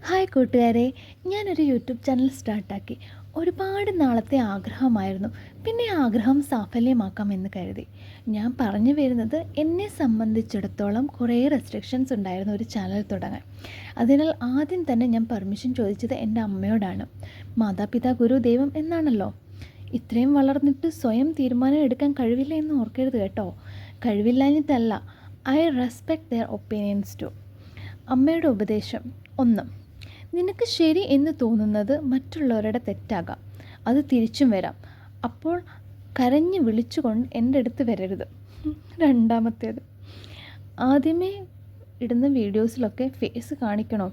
Hi കൂട്ടുകാരെ, ഞാനൊരു YouTube channel സ്റ്റാർട്ടാക്കി. ഒരുപാട് നാളത്തെ ആഗ്രഹമായിരുന്നു. പിന്നെ ആഗ്രഹം സാഫല്യമാക്കാമെന്ന് കരുതി. ഞാൻ പറഞ്ഞു വരുന്നത്, എന്നെ സംബന്ധിച്ചിടത്തോളം കുറേ റെസ്ട്രിക്ഷൻസ് ഉണ്ടായിരുന്നു ഒരു ചാനൽ തുടങ്ങാൻ. അതിനാൽ ആദ്യം തന്നെ ഞാൻ പെർമിഷൻ ചോദിച്ചത് എൻ്റെ അമ്മയോടാണ്. മാതാപിതാ ഗുരു ദൈവം എന്നാണല്ലോ. ഇത്രയും വളർന്നിട്ട് സ്വയം തീരുമാനം എടുക്കാൻ കഴിവില്ല എന്ന് ഓർക്കരുത് കേട്ടോ. കഴിവില്ലാഞ്ഞിട്ടല്ല, I respect their opinions too. അമ്മയുടെ ഉപദേശം: 1. നിനക്ക് ശരി എന്ന് തോന്നുന്നത് മറ്റുള്ളവരുടെ തെറ്റാകാം, അത് തിരിച്ചും വരാം. അപ്പോൾ കരഞ്ഞ് വിളിച്ചുകൊണ്ട് എൻ്റെ അടുത്ത് വരരുത്. 2. ആദ്യമേ ഇടുന്ന വീഡിയോസിലൊക്കെ ഫേസ് കാണിക്കണോ?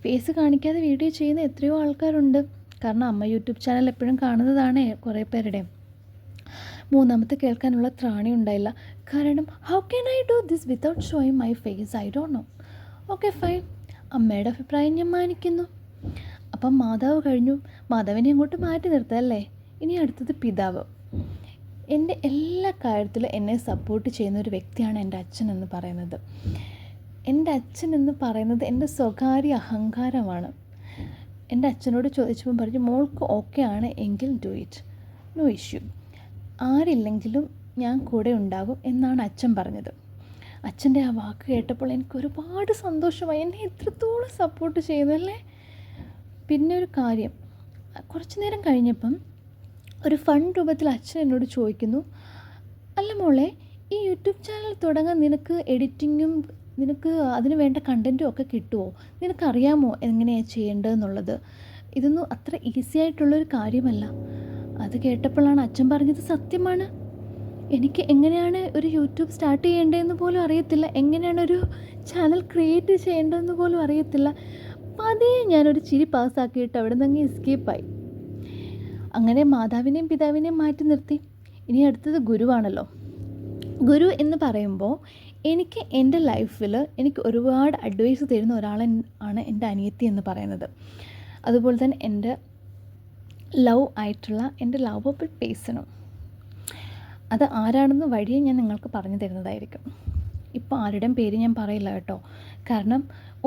ഫേസ് കാണിക്കാതെ വീഡിയോ ചെയ്യുന്ന എത്രയോ ആൾക്കാരുണ്ട്. കാരണം അമ്മ യൂട്യൂബ് ചാനൽ എപ്പോഴും കാണുന്നതാണ് കുറേ പേരുടെ. 3. കേൾക്കാനുള്ള ത്രാണി ഉണ്ടായില്ല. കാരണം how can I do this without showing my face? I don't know. Okay, fine. അമ്മയുടെ അഭിപ്രായം ഞാൻ മാനിക്കുന്നു. അപ്പം മാതാവ് കഴിഞ്ഞു. മാതാവിനെ അങ്ങോട്ട് മാറ്റി നിർത്തല്ലേ. ഇനി അടുത്തത് പിതാവ്. എൻ്റെ എല്ലാ കാര്യത്തിലും എന്നെ സപ്പോർട്ട് ചെയ്യുന്ന ഒരു വ്യക്തിയാണ് എൻ്റെ അച്ഛൻ എന്ന് പറയുന്നത്. എൻ്റെ അച്ഛൻ എന്ന് പറയുന്നത് എൻ്റെ സ്വകാര്യ അഹങ്കാരമാണ്. എൻ്റെ അച്ഛനോട് ചോദിച്ചപ്പോൾ പറഞ്ഞു, മോൾക്ക് ഓക്കെ ആണ് എങ്കിൽ ഡു ഇറ്റ്, നോ ഇഷ്യൂ. ആരില്ലെങ്കിലും ഞാൻ കൂടെ ഉണ്ടാകും എന്നാണ് അച്ഛൻ പറഞ്ഞത്. അച്ഛൻ്റെ ആ വാക്ക് കേട്ടപ്പോൾ എനിക്ക് ഒരുപാട് സന്തോഷമായി. എന്നെ എത്രത്തോളം സപ്പോർട്ട് ചെയ്യുന്നല്ലേ. പിന്നെ ഒരു കാര്യം, കുറച്ച് നേരം കഴിഞ്ഞപ്പം ഒരു ഫണ്ട് രൂപത്തിൽ അച്ഛൻ എന്നോട് ചോദിക്കുന്നു, അല്ല മോളെ, ഈ യൂട്യൂബ് ചാനൽ തുടങ്ങാൻ നിനക്ക് എഡിറ്റിങ്ങും നിനക്ക് അതിന് വേണ്ട കണ്ടൻറ്റും ഒക്കെ കിട്ടുമോ? നിനക്കറിയാമോ എങ്ങനെയാണ് ചെയ്യേണ്ടതെന്നുള്ളത്? ഇതൊന്നും അത്ര ഈസി ആയിട്ടുള്ളൊരു കാര്യമല്ല. അത് കേട്ടപ്പോഴാണ് അച്ഛൻ പറഞ്ഞത് സത്യമാണ്. എനിക്ക് എങ്ങനെയാണ് ഒരു യൂട്യൂബ് സ്റ്റാർട്ട് ചെയ്യേണ്ടതെന്ന് പോലും അറിയത്തില്ല. എങ്ങനെയാണ് ഒരു ചാനൽ ക്രിയേറ്റ് ചെയ്യേണ്ടതെന്ന് പോലും അറിയത്തില്ല. പതിയെ ഞാനൊരു ചിരി പാസ്സാക്കിയിട്ട് അവിടെ നിന്ന് എസ്കേപ്പായി. അങ്ങനെ മാതാവിനെയും പിതാവിനെയും മാറ്റി നിർത്തി. ഇനി അടുത്തത് ഗുരുവാണല്ലോ. ഗുരു എന്ന് പറയുമ്പോൾ എനിക്ക് എൻ്റെ ലൈഫിൽ എനിക്ക് ഒരുപാട് അഡ്വൈസ് തരുന്ന ഒരാളാണ് എൻ്റെ അനിയത്തി എന്ന് പറയുന്നത്. അതുപോലെ തന്നെ എൻ്റെ എൻ്റെ ലവബിൾ പേഴ്സണും. അത് ആരാണെന്ന് വഴിയെ ഞാൻ നിങ്ങൾക്ക് പറഞ്ഞു തരുന്നതായിരിക്കും. ഇപ്പോൾ ആരുടെയും പേര് ഞാൻ പറയില്ല കേട്ടോ. കാരണം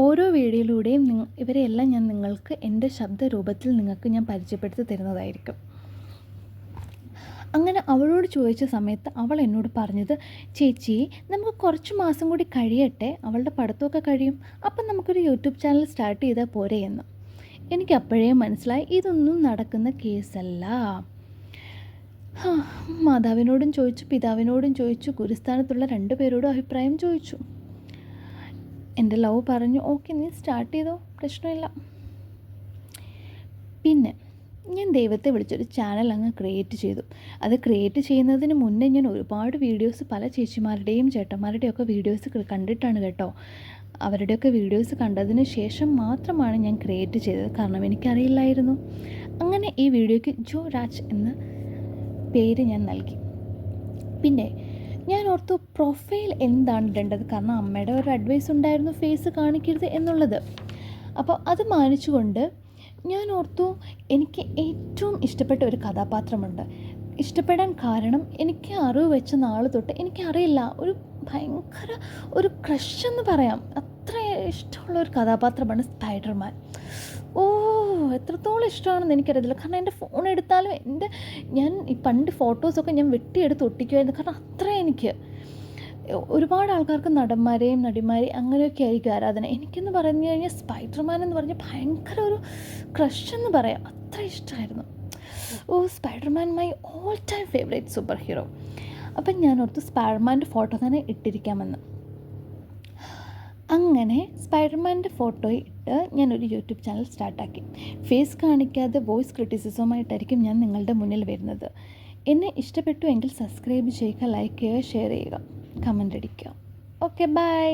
ഓരോ വീഡിയോയിലൂടെയും ഇവരെയെല്ലാം ഞാൻ നിങ്ങൾക്ക് എൻ്റെ ശബ്ദരൂപത്തിൽ നിങ്ങൾക്ക് ഞാൻ പരിചയപ്പെടുത്തി തരുന്നതായിരിക്കും. അങ്ങനെ അവളോട് ചോദിച്ച സമയത്ത് അവൾ എന്നോട് പറഞ്ഞത്, ചേച്ചി നമുക്ക് കുറച്ച് മാസം കൂടി കഴിയട്ടെ, അവളുടെ പഠിത്തമൊക്കെ കഴിയും, അപ്പം നമുക്കൊരു യൂട്യൂബ് ചാനൽ സ്റ്റാർട്ട് ചെയ്താൽ പോരെ എന്ന്. എനിക്ക് അപ്പോഴേ മനസ്സിലായി ഇതൊന്നും നടക്കുന്ന കേസല്ല. മാതാവിനോടും ചോദിച്ചു, പിതാവിനോടും ചോദിച്ചു, ഗുരുസ്ഥാനത്തുള്ള 2 പേരോടും അഭിപ്രായം ചോദിച്ചു. എൻ്റെ ലവ് പറഞ്ഞു, ഓക്കെ നീ സ്റ്റാർട്ട് ചെയ്തോ, പ്രശ്നമില്ല. പിന്നെ ഞാൻ ദൈവത്തെ വിളിച്ചൊരു ചാനൽ അങ്ങ് ക്രിയേറ്റ് ചെയ്തു. അത് ക്രിയേറ്റ് ചെയ്യുന്നതിന് മുന്നേ ഞാൻ ഒരുപാട് വീഡിയോസ് പല ചേച്ചിമാരുടെയും ചേട്ടന്മാരുടെയും ഒക്കെ വീഡിയോസ് കണ്ടിട്ടാണ് കേട്ടോ. അവരുടെയൊക്കെ വീഡിയോസ് കണ്ടതിന് ശേഷം മാത്രമാണ് ഞാൻ ക്രിയേറ്റ് ചെയ്തത്. കാരണം എനിക്കറിയില്ലായിരുന്നു. അങ്ങനെ ഈ വീഡിയോയ്ക്ക് ജോ രാജ് എന്ന പേര് ഞാൻ നൽകി. പിന്നെ ഞാൻ ഓർത്തു പ്രൊഫൈൽ എന്താണ് ഇടേണ്ടത്. കാരണം അമ്മയുടെ ഒരു അഡ്വൈസ് ഉണ്ടായിരുന്നു ഫേസ് കാണിക്കരുത് എന്നുള്ളത്. അപ്പോൾ അത് മാനിച്ചുകൊണ്ട് ഞാൻ ഓർത്തു, എനിക്ക് ഏറ്റവും ഇഷ്ടപ്പെട്ട ഒരു കഥാപാത്രമുണ്ട്. ഇഷ്ടപ്പെടാൻ കാരണം എനിക്ക് അറിവ് വെച്ച നാൾ തൊട്ട് എനിക്കറിയില്ല, ഒരു ഭയങ്കര ഒരു ക്രഷ് എന്ന് പറയാം, അത്ര ഇഷ്ടമുള്ള ഒരു കഥാപാത്രമാണ് സ്പൈഡർമാൻ. എത്രത്തോളം ഇഷ്ടമാണെന്ന് എനിക്കറിയത്തില്ല. കാരണം എൻ്റെ ഫോൺ എടുത്താലും ഞാൻ ഈ പണ്ട് ഫോട്ടോസൊക്കെ ഞാൻ വെട്ടിയെടുത്ത് ഒട്ടിക്കുമായിരുന്നു. കാരണം അത്ര എനിക്ക് ഒരുപാട് ആൾക്കാർക്ക് നടന്മാരെയും നടിമാരെയും അങ്ങനെയൊക്കെ ആയിരിക്കും ആരാധന. എനിക്കെന്ന് പറഞ്ഞു കഴിഞ്ഞാൽ സ്പൈഡർമാൻ എന്ന് പറഞ്ഞാൽ ഭയങ്കര ഒരു ക്രഷ് എന്ന് പറയാം, അത്ര ഇഷ്ടമായിരുന്നു. Spiderman my all time favourite super hero. അപ്പം ഞാൻ ഓർത്തു സ്പൈഡർമാൻ്റെ ഫോട്ടോ തന്നെ ഇട്ടിരിക്കാമെന്ന്. അങ്ങനെ സ്പൈഡർമാൻ്റെ ഫോട്ടോ ഇട്ട് ഞാനൊരു യൂട്യൂബ് ചാനൽ സ്റ്റാർട്ടാക്കി. ഫേസ് കാണിക്കാതെ വോയിസ് ക്രിറ്റിസിസവുമായിട്ടായിരിക്കും ഞാൻ നിങ്ങളുടെ മുന്നിൽ വരുന്നത്. എന്നെ ഇഷ്ടപ്പെട്ടു എങ്കിൽ സബ്സ്ക്രൈബ് ചെയ്യുക, ലൈക്ക് ചെയ്യുക, ഷെയർ ചെയ്യുക, കമൻ്റ് അടിക്കുക. Okay, by.